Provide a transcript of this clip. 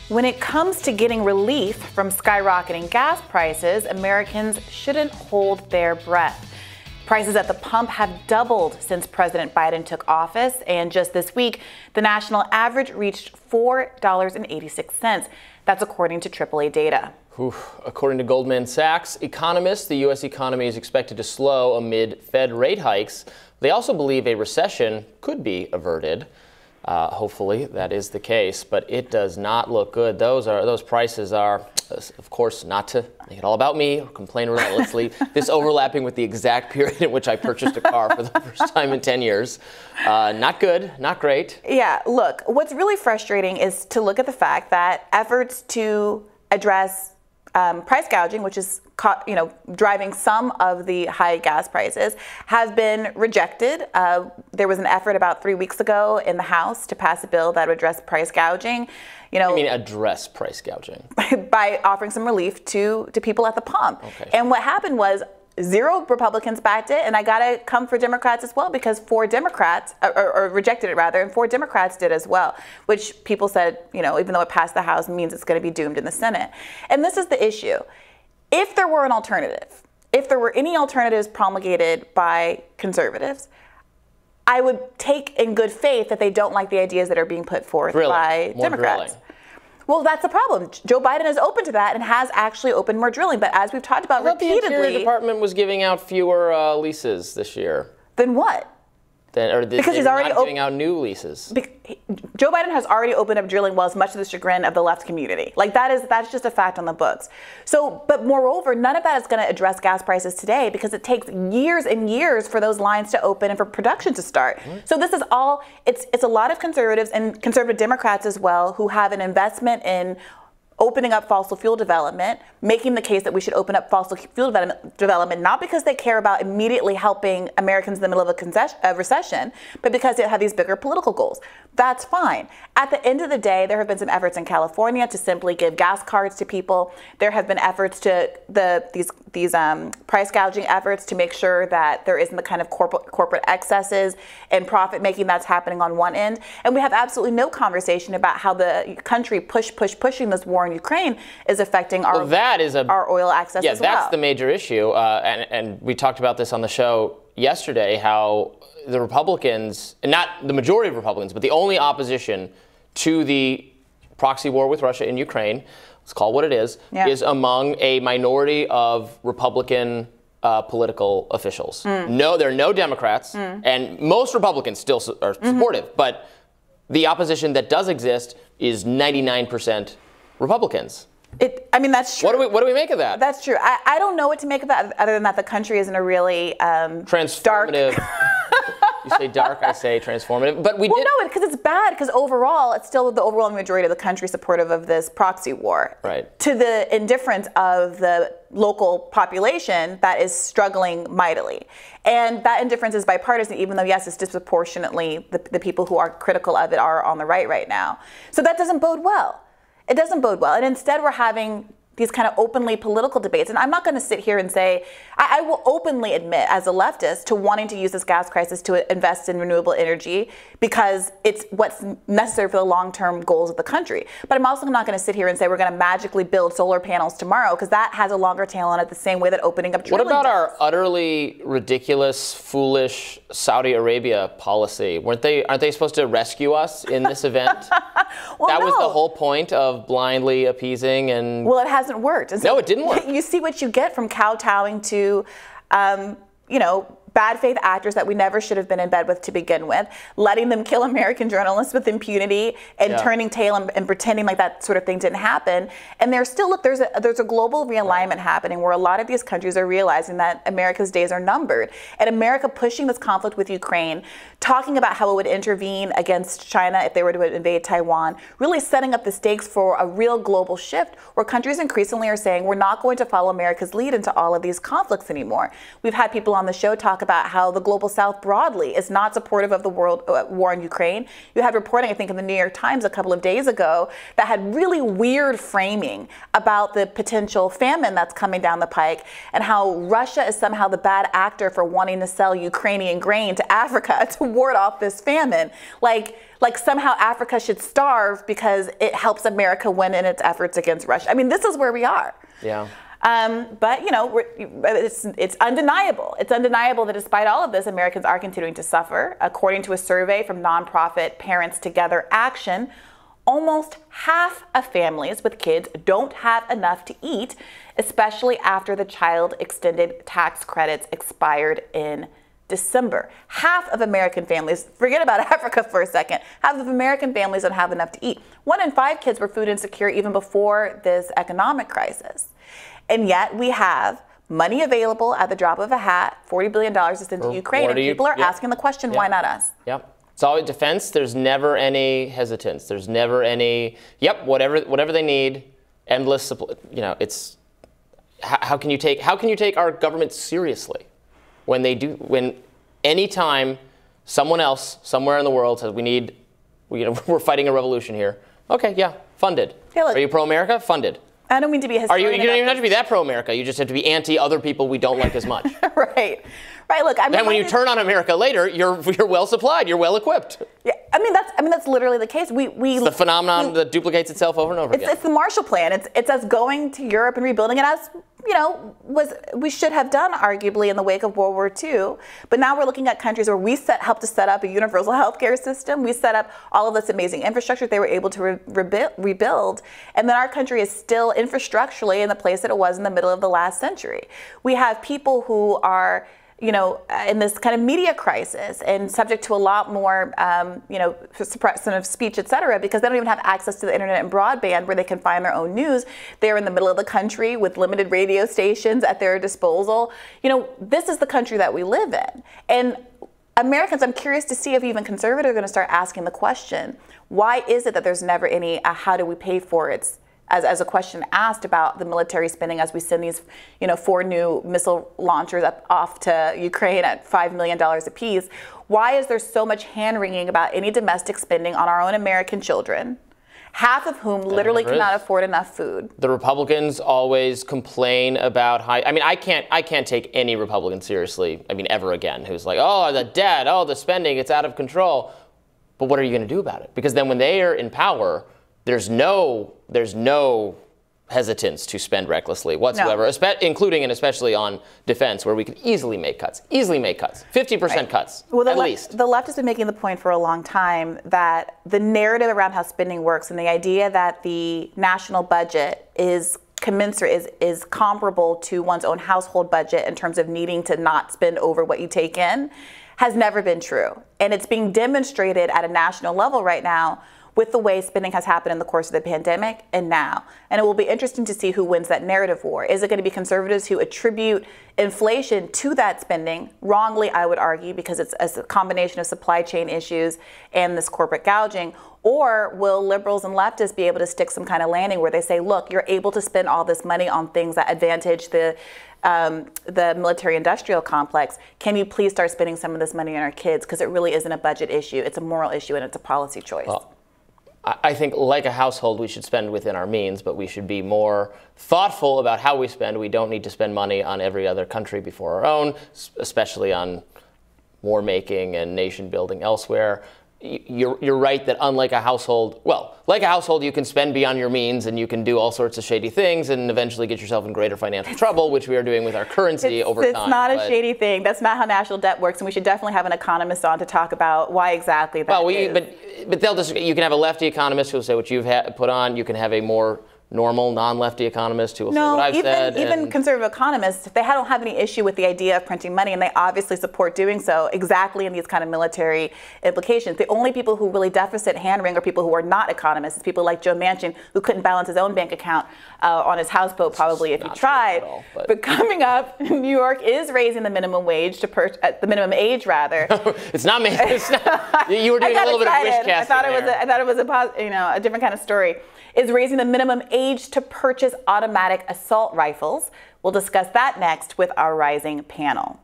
When it comes to getting relief from skyrocketing gas prices, Americans shouldn't hold their breath. Prices at the pump have doubled since President Biden took office, and just this week, the national average reached $4.86. That's according to AAA data. According to Goldman Sachs economists, the U.S. economy is expected to slow amid Fed rate hikes. They also believe a recession could be averted. Hopefully that is the case, but it does not look good. Those prices are, of course, not to make it all about me or complain relentlessly, this overlapping with the exact period in which I purchased a car for the first time in 10 years. Not good, not great. Yeah, look, what's really frustrating is to look at the fact that efforts to address price gouging, which is driving some of the high gas prices, has been rejected. There was an effort about 3 weeks ago in the House to pass a bill that would address price gouging. I mean, address price gouging by offering some relief to people at the pump. Okay. And what happened was 0 Republicans backed it, and I gotta come for Democrats as well, because 4 Democrats, or rejected it rather, and 4 Democrats did as well, which people said, even though it passed the House, means it's gonna be doomed in the Senate. And this is the issue. If there were an alternative, if there were any alternatives promulgated by conservatives, I would take in good faith that they don't like the ideas that are being put forth by Democrats. Drilling. Well, that's the problem. Joe Biden is open to that and has actually opened more drilling. But as we've talked about repeatedly, the Interior Department was giving out fewer leases this year. Then what? Because he's already giving out new leases. Joe Biden has already opened up drilling wells, much to the chagrin of the left community. That's just a fact on the books. So, but moreover, none of that is going to address gas prices today, because it takes years and years for those lines to open and for production to start. So this is all, it's a lot of conservatives and conservative Democrats as well who have an investment in opening up fossil fuel development, making the case that we should open up fossil fuel development, not because they care about immediately helping Americans in the middle of a recession, but because they have these bigger political goals. That's fine. At the end of the day, there have been some efforts in California to simply give gas cards to people. There have been efforts to these price gouging efforts to make sure that there isn't the kind of corporate excesses and profit making that's happening on one end. And we have absolutely no conversation about how the country pushing this war in Ukraine is affecting our oil access as well. Yeah, that's the major issue. And we talked about this on the show yesterday, how the Republicans, and not the majority of Republicans, but the only opposition to the proxy war with Russia in Ukraine, let's call it what it is among a minority of Republican political officials. No, there are no Democrats, and most Republicans still are supportive, but the opposition that does exist is 99% Republicans. That's true. What do we make of that? That's true. I don't know what to make of that, other than that the country is in a really transformative. Dark. You say dark, I say transformative. But no, because it's bad. Because overall, it's still the overwhelming majority of the country supportive of this proxy war. Right. To the indifference of the local population that is struggling mightily. And that indifference is bipartisan, even though, yes, it's disproportionately the people who are critical of it are on the right now. So that doesn't bode well. It doesn't bode well. And instead, we're having these kind of openly political debates. And I'm not going to sit here and say, I will openly admit as a leftist to wanting to use this gas crisis to invest in renewable energy because it's what's necessary for the long-term goals of the country. But I'm also not going to sit here and say we're going to magically build solar panels tomorrow, because that has a longer tail on it the same way that opening up drilling What about does. our utterly ridiculous, foolish Saudi Arabia policy? Aren't they supposed to rescue us in this event? Well, that was the whole point of blindly appeasing and... Well, it hasn't worked. So no, it didn't work. You see what you get from kowtowing to, bad faith actors that we never should have been in bed with to begin with, letting them kill American journalists with impunity and turning tail and pretending like that sort of thing didn't happen. And there's a global realignment happening where a lot of these countries are realizing that America's days are numbered. And America pushing this conflict with Ukraine, talking about how it would intervene against China if they were to invade Taiwan, really setting up the stakes for a real global shift where countries increasingly are saying we're not going to follow America's lead into all of these conflicts anymore. We've had people on the show talk about how the global South broadly is not supportive of the world war in Ukraine. You had reporting, I think, in the New York Times a couple of days ago that had really weird framing about the potential famine that's coming down the pike and how Russia is somehow the bad actor for wanting to sell Ukrainian grain to Africa to ward off this famine. Like somehow Africa should starve because it helps America win in its efforts against Russia. I mean, this is where we are. Yeah. But, you know, it's undeniable. It's undeniable that despite all of this, Americans are continuing to suffer. According to a survey from nonprofit Parents Together Action, almost half of families with kids don't have enough to eat, especially after the child extended tax credits expired in December. Half of American families, forget about Africa for a second, half of American families don't have enough to eat. 1 in 5 kids were food insecure even before this economic crisis. And yet we have money available at the drop of a hat, $40 billion to send to Ukraine, and people are asking the question, why not us? Yep. It's always defense. There's never any hesitance. There's never any, whatever they need, endless supply. You know, it's, how can you take our government seriously? When anytime someone else somewhere in the world says we're fighting a revolution here. Okay, yeah, funded. Hey, look, are you pro-America? Funded. I don't mean to be hysterical. You don't even have to be that pro-America. You just have to be anti other people we don't like as much. Right. Look, then when you turn on America later, you're well supplied. You're well equipped. Yeah, I mean that's literally the case. It's the phenomenon that duplicates itself over and over again. It's the Marshall Plan. It's us going to Europe and rebuilding it, as you know, we should have done arguably in the wake of World War II. But now we're looking at countries where we helped to set up a universal healthcare system. We set up all of this amazing infrastructure they were able to rebuild, and then our country is still infrastructurally in the place that it was in the middle of the last century. We have people who are, you know, in this kind of media crisis and subject to a lot more, you know, suppression of speech, et cetera, because they don't even have access to the internet and broadband where they can find their own news. They're in the middle of the country with limited radio stations at their disposal. You know, this is the country that we live in. And Americans, I'm curious to see if even conservatives are going to start asking the question, why is it that there's never any, how do we pay for it? As a question asked about the military spending as we send these, you know, 4 new missile launchers off to Ukraine at $5 million apiece. Why is there so much hand-wringing about any domestic spending on our own American children, half of whom literally cannot afford enough food? The Republicans always complain about I mean, I can't take any Republican seriously, I mean, ever again, who's like, oh, the debt, oh, the spending, it's out of control. But what are you going to do about it? Because then when they are in power, there's no hesitance to spend recklessly whatsoever, including and especially on defense, where we could easily make cuts, 50% cuts, at least. The left has been making the point for a long time that the narrative around how spending works and the idea that the national budget is commensurate, is comparable to one's own household budget in terms of needing to not spend over what you take in, has never been true. And it's being demonstrated at a national level right now with the way spending has happened in the course of the pandemic and now. And it will be interesting to see who wins that narrative war. Is it going to be conservatives who attribute inflation to that spending, wrongly, I would argue, because it's a combination of supply chain issues and this corporate gouging? Or will liberals and leftists be able to stick some kind of landing where they say, look, you're able to spend all this money on things that advantage the military-industrial complex. Can you please start spending some of this money on our kids? Because it really isn't a budget issue. It's a moral issue and it's a policy choice. Well, I think, like a household, we should spend within our means, but we should be more thoughtful about how we spend. We don't need to spend money on every other country before our own, especially on war making and nation building elsewhere. You're right that unlike a household, like a household, you can spend beyond your means and you can do all sorts of shady things and eventually get yourself in greater financial trouble, which we are doing with our currency over time. It's not a shady thing. That's not how national debt works, and we should definitely have an economist on to talk about why exactly that is. But you can have a lefty economist who will say what you've put on. You can have a more normal, non-lefty economist who will say what I've said. Even conservative economists, they don't have any issue with the idea of printing money, and they obviously support doing so exactly in these kind of military implications. The only people who really deficit hand-wring are people who are not economists. It's people like Joe Manchin, who couldn't balance his own bank account on his houseboat probably if he tried. But coming up, New York is raising the minimum wage to the minimum age rather. It's not me. You were doing a little bit of wish casting. I thought it was a different kind of story. Is raising the minimum age to purchase automatic assault rifles. We'll discuss that next with our rising panel.